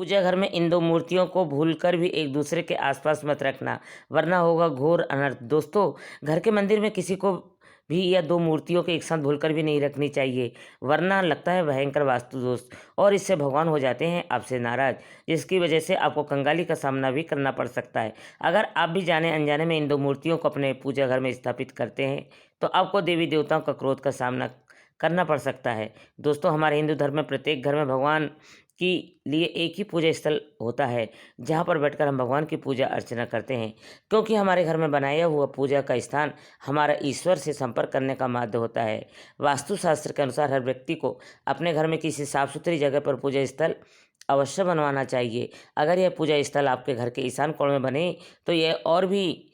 पूजा घर में इन दो मूर्तियों को भूलकर भी एक दूसरे के आसपास मत रखना, वरना होगा घोर अनर्थ। दोस्तों, घर के मंदिर में किसी को भी या दो मूर्तियों के एक साथ भूलकर भी नहीं रखनी चाहिए, वरना लगता है भयंकर वास्तु दोष, और इससे भगवान हो जाते हैं आपसे नाराज, जिसकी वजह से आपको कंगाली का सामना भी करना पड़ सकता है। अगर आप भी जाने अनजाने में इन दो मूर्तियों को अपने पूजा घर में स्थापित करते हैं तो आपको देवी देवताओं का क्रोध का सामना करना पड़ सकता है। दोस्तों, हमारे हिंदू धर्म में प्रत्येक घर में भगवान के लिए एक ही पूजा स्थल होता है, जहाँ पर बैठकर हम भगवान की पूजा अर्चना करते हैं, क्योंकि हमारे घर में बनाया हुआ पूजा का स्थान हमारा ईश्वर से संपर्क करने का माध्यम होता है। वास्तुशास्त्र के अनुसार हर व्यक्ति को अपने घर में किसी साफ सुथरी जगह पर पूजा स्थल अवश्य बनवाना चाहिए। अगर यह पूजा स्थल आपके घर के ईशान कोण में बने तो यह और भी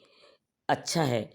अच्छा है।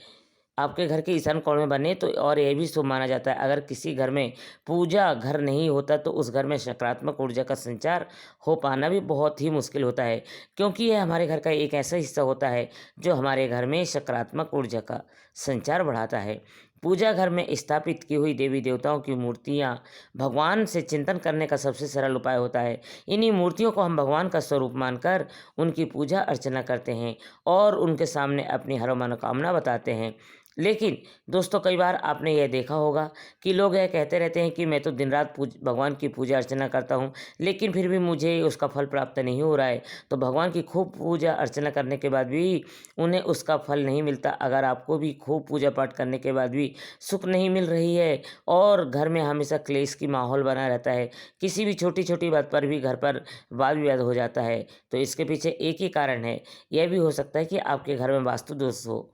आपके घर के ईशान कोण में बने तो और यह भी शुभ माना जाता है। अगर किसी घर में पूजा घर नहीं होता तो उस घर में सकारात्मक ऊर्जा का संचार हो पाना भी बहुत ही मुश्किल होता है, क्योंकि यह हमारे घर का एक ऐसा हिस्सा होता है जो हमारे घर में सकारात्मक ऊर्जा का संचार बढ़ाता है। पूजा घर में स्थापित की हुई देवी देवताओं की मूर्तियाँ भगवान से चिंतन करने का सबसे सरल उपाय होता है। इन्हीं मूर्तियों को हम भगवान का स्वरूप मानकर उनकी पूजा अर्चना करते हैं और उनके सामने अपनी हर मनोकामना बताते हैं। लेकिन दोस्तों, कई बार आपने यह देखा होगा कि लोग यह कहते रहते हैं कि मैं तो दिन रात भगवान की पूजा अर्चना करता हूँ, लेकिन फिर भी मुझे उसका फल प्राप्त नहीं हो रहा है। तो भगवान की खूब पूजा अर्चना करने के बाद भी उन्हें उसका फल नहीं मिलता। अगर आपको भी खूब पूजा पाठ करने के बाद भी सुख नहीं मिल रही है और घर में हमेशा क्लेश की माहौल बना रहता है, किसी भी छोटी छोटी बात पर भी घर पर वाद विवाद हो जाता है, तो इसके पीछे एक ही कारण है। यह भी हो सकता है कि आपके घर में वास्तु दोष हो।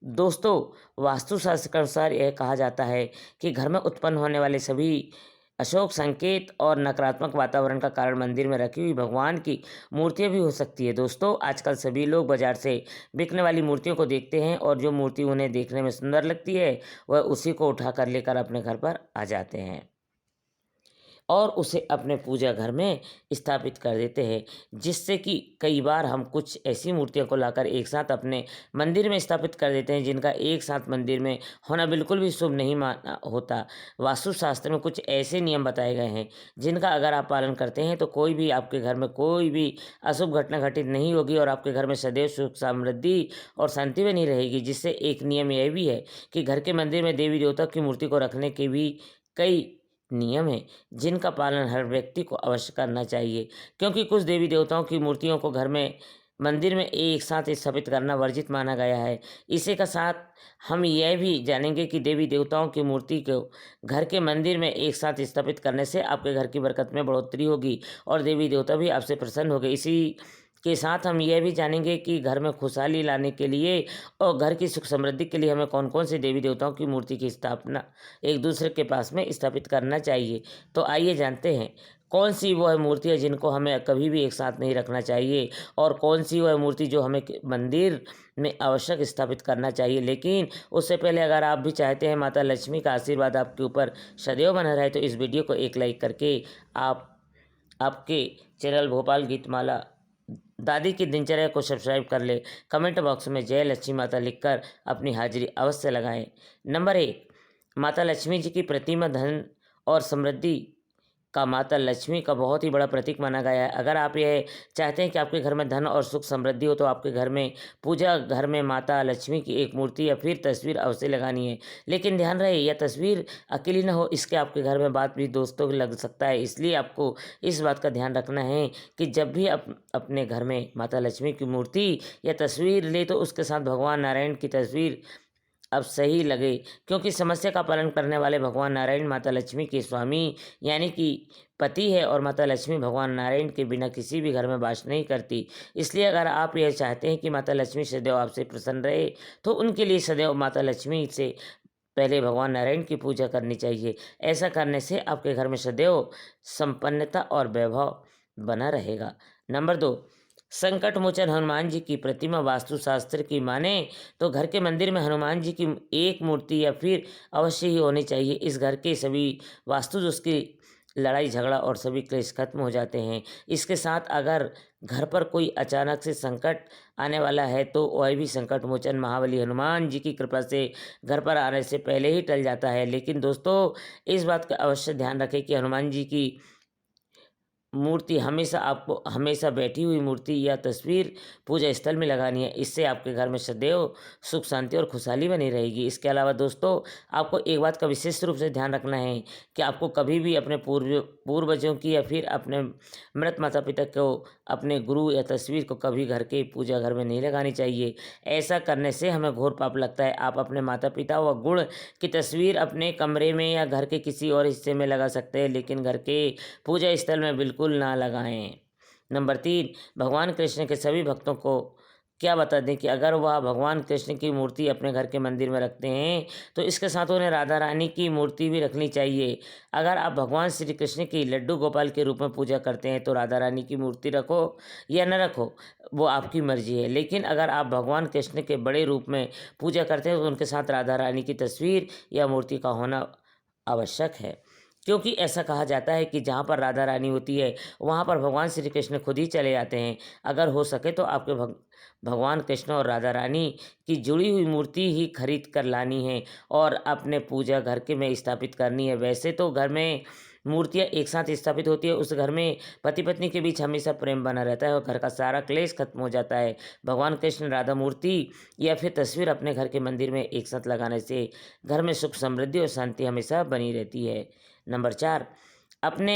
दोस्तों, वास्तुशास्त्र के अनुसार यह कहा जाता है कि घर में उत्पन्न होने वाले सभी अशुभ संकेत और नकारात्मक वातावरण का कारण मंदिर में रखी हुई भगवान की मूर्तियां भी हो सकती है। दोस्तों, आजकल सभी लोग बाजार से बिकने वाली मूर्तियों को देखते हैं और जो मूर्ति उन्हें देखने में सुंदर लगती है वह उसी को उठाकर लेकर अपने घर पर आ जाते हैं और उसे अपने पूजा घर में स्थापित कर देते हैं, जिससे कि कई बार हम कुछ ऐसी मूर्तियों को लाकर एक साथ अपने मंदिर में स्थापित कर देते हैं जिनका एक साथ मंदिर में होना बिल्कुल भी शुभ नहीं माना होता। वास्तुशास्त्र में कुछ ऐसे नियम बताए गए हैं जिनका अगर आप पालन करते हैं तो कोई भी आपके घर में कोई भी अशुभ घटना घटित नहीं होगी और आपके घर में सदैव सुख समृद्धि और शांति बनी रहेगी। जिससे एक नियम यह भी है कि घर के मंदिर में देवी देवता की मूर्ति को रखने के भी कई नियम है जिनका पालन हर व्यक्ति को अवश्य करना चाहिए, क्योंकि कुछ देवी देवताओं की मूर्तियों को घर में मंदिर में एक साथ स्थापित करना वर्जित माना गया है। इसी का साथ हम यह भी जानेंगे कि देवी देवताओं की मूर्ति को घर के मंदिर में एक साथ स्थापित करने से आपके घर की बरकत में बढ़ोतरी होगी और देवी देवता भी आपसे प्रसन्न होंगे। इसी के साथ हम यह भी जानेंगे कि घर में खुशहाली लाने के लिए और घर की सुख समृद्धि के लिए हमें कौन कौन से देवी देवताओं की मूर्ति की स्थापना एक दूसरे के पास में स्थापित करना चाहिए। तो आइए जानते हैं कौन सी वह मूर्ति है जिनको हमें कभी भी एक साथ नहीं रखना चाहिए और कौन सी वह मूर्ति जो हमें मंदिर में आवश्यक स्थापित करना चाहिए। लेकिन उससे पहले अगर आप भी चाहते हैं माता लक्ष्मी का आशीर्वाद आपके ऊपर सदैव बना रहे तो इस वीडियो को एक लाइक करके आप आपके चैनल भोपाल गीतमाला दादी की दिनचर्या को सब्सक्राइब कर ले। कमेंट बॉक्स में जय लक्ष्मी माता लिखकर अपनी हाजिरी अवश्य लगाएं। नंबर 1, माता लक्ष्मी जी की प्रतिमा धन और समृद्धि का माता लक्ष्मी का बहुत ही बड़ा प्रतीक माना गया है। अगर आप ये चाहते हैं कि आपके घर में धन और सुख समृद्धि हो तो आपके घर में पूजा घर में माता लक्ष्मी की एक मूर्ति या फिर तस्वीर अवश्य लगानी है। लेकिन ध्यान रहे यह तस्वीर अकेली न हो, इसके आपके घर में बात भी दोस्तों लग सकता है। इसलिए आपको इस बात का ध्यान रखना है कि जब भी आप अपने घर में माता लक्ष्मी की मूर्ति या तस्वीर ले तो उसके साथ भगवान नारायण की तस्वीर अब सही लगे, क्योंकि समस्या का पालन करने वाले भगवान नारायण माता लक्ष्मी के स्वामी यानी कि पति है और माता लक्ष्मी भगवान नारायण के बिना किसी भी घर में वास नहीं करती। इसलिए अगर आप यह चाहते हैं कि माता लक्ष्मी सदैव आपसे प्रसन्न रहे तो उनके लिए सदैव माता लक्ष्मी से पहले भगवान नारायण की पूजा करनी चाहिए। ऐसा करने से आपके घर में सदैव संपन्नता और वैभव बना रहेगा। नंबर 2, संकट मोचन हनुमान जी की प्रतिमा वास्तुशास्त्र की माने तो घर के मंदिर में हनुमान जी की एक मूर्ति या फिर अवश्य ही होनी चाहिए। इस घर के सभी वास्तु दोष की लड़ाई झगड़ा और सभी क्लेश खत्म हो जाते हैं। इसके साथ अगर घर पर कोई अचानक से संकट आने वाला है तो वह भी संकट मोचन महाबली हनुमान जी की कृपा से घर पर आने से पहले ही टल जाता है। लेकिन दोस्तों, इस बात का अवश्य ध्यान रखें कि हनुमान जी की मूर्ति हमेशा आपको हमेशा बैठी हुई मूर्ति या तस्वीर पूजा स्थल में लगानी है। इससे आपके घर में सदैव सुख शांति और खुशहाली बनी रहेगी। इसके अलावा दोस्तों, आपको एक बात का विशेष रूप से ध्यान रखना है कि आपको कभी भी अपने पूर्वजों की या फिर अपने मृत माता पिता को, अपने गुरु या तस्वीर को कभी घर के पूजा घर में नहीं लगानी चाहिए। ऐसा करने से हमें घोर पाप लगता है। आप अपने माता पिता व गुण की तस्वीर अपने कमरे में या घर के किसी और हिस्से में लगा सकते हैं, लेकिन घर के पूजा स्थल में बिल्कुल ना लगाएं। नंबर 3, भगवान कृष्ण के सभी भक्तों को क्या बता दें कि अगर वह भगवान कृष्ण की मूर्ति अपने घर के मंदिर में रखते हैं तो इसके साथ उन्हें राधा रानी की मूर्ति भी रखनी चाहिए। अगर आप भगवान श्री कृष्ण की लड्डू गोपाल के रूप में पूजा करते हैं तो राधा रानी की मूर्ति रखो या न रखो, वो आपकी मर्जी है। लेकिन अगर आप भगवान कृष्ण के बड़े रूप में पूजा करते हैं तो उनके साथ राधा रानी की तस्वीर या मूर्ति का होना आवश्यक है, क्योंकि ऐसा कहा जाता है कि जहाँ पर राधा रानी होती है वहाँ पर भगवान श्री कृष्ण खुद ही चले जाते हैं। अगर हो सके तो आपके भगवान कृष्ण और राधा रानी की जुड़ी हुई मूर्ति ही खरीद कर लानी है और अपने पूजा घर के में स्थापित करनी है। वैसे तो घर में मूर्तियाँ एक साथ स्थापित होती है, उस घर में पति पत्नी के बीच हमेशा प्रेम बना रहता है और घर का सारा क्लेश खत्म हो जाता है। भगवान कृष्ण राधा मूर्ति या फिर तस्वीर अपने घर के मंदिर में एक साथ लगाने से घर में सुख समृद्धि और शांति हमेशा बनी रहती है। नंबर 4, अपने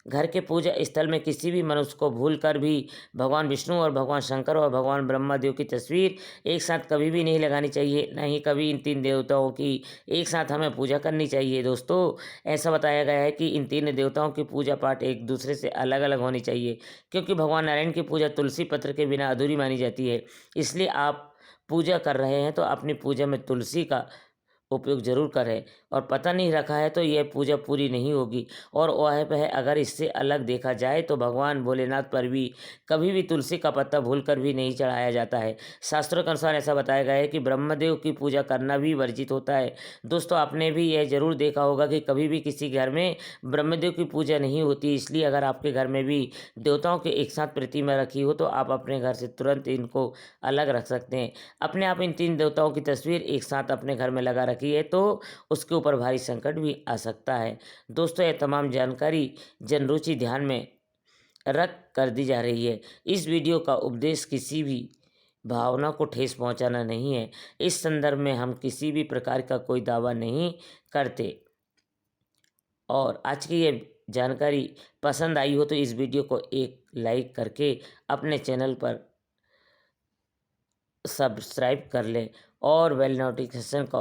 घर के पूजा स्थल में किसी भी मनुष्य को भूल कर भी भगवान विष्णु और भगवान शंकर और भगवान ब्रह्मा देव की तस्वीर एक साथ कभी भी नहीं लगानी चाहिए। ना ही कभी इन तीन देवताओं की एक साथ हमें पूजा करनी चाहिए। दोस्तों, ऐसा बताया गया है कि इन तीन देवताओं की पूजा पाठ एक दूसरे से अलग अलग होनी चाहिए, क्योंकि भगवान नारायण की पूजा तुलसी पत्र के बिना अधूरी मानी जाती है। इसलिए आप पूजा कर रहे हैं तो अपनी पूजा में तुलसी का उपयोग ज़रूर करें, और पता नहीं रखा है तो यह पूजा पूरी नहीं होगी। और वह अगर इससे अलग देखा जाए तो भगवान भोलेनाथ पर भी कभी भी तुलसी का पत्ता भूलकर भी नहीं चढ़ाया जाता है। शास्त्रों के अनुसार ऐसा बताया गया है कि ब्रह्मदेव की पूजा करना भी वर्जित होता है। दोस्तों, आपने भी यह जरूर देखा होगा कि कभी भी किसी घर में ब्रह्मदेव की पूजा नहीं होती। इसलिए अगर आपके घर में भी देवताओं की एक साथ प्रतिमा रखी हो तो आप अपने घर से तुरंत इनको अलग रख सकते हैं। अपने आप इन तीन देवताओं की तस्वीर एक साथ अपने घर में लगा रखिए तो उसके ऊपर भारी संकट भी आ सकता है। दोस्तों, यह तमाम जानकारी जनरुचि ध्यान में रख कर दी जा रही है। इस वीडियो का उपदेश किसी भी भावना को ठेस पहुंचाना नहीं है। इस संदर्भ में हम किसी भी प्रकार का कोई दावा नहीं करते। और आज की ये जानकारी पसंद आई हो तो इस वीडियो को एक लाइक करके अपने चैनल पर सब्सक्राइब कर लें और बेल नोटिफिकेशन का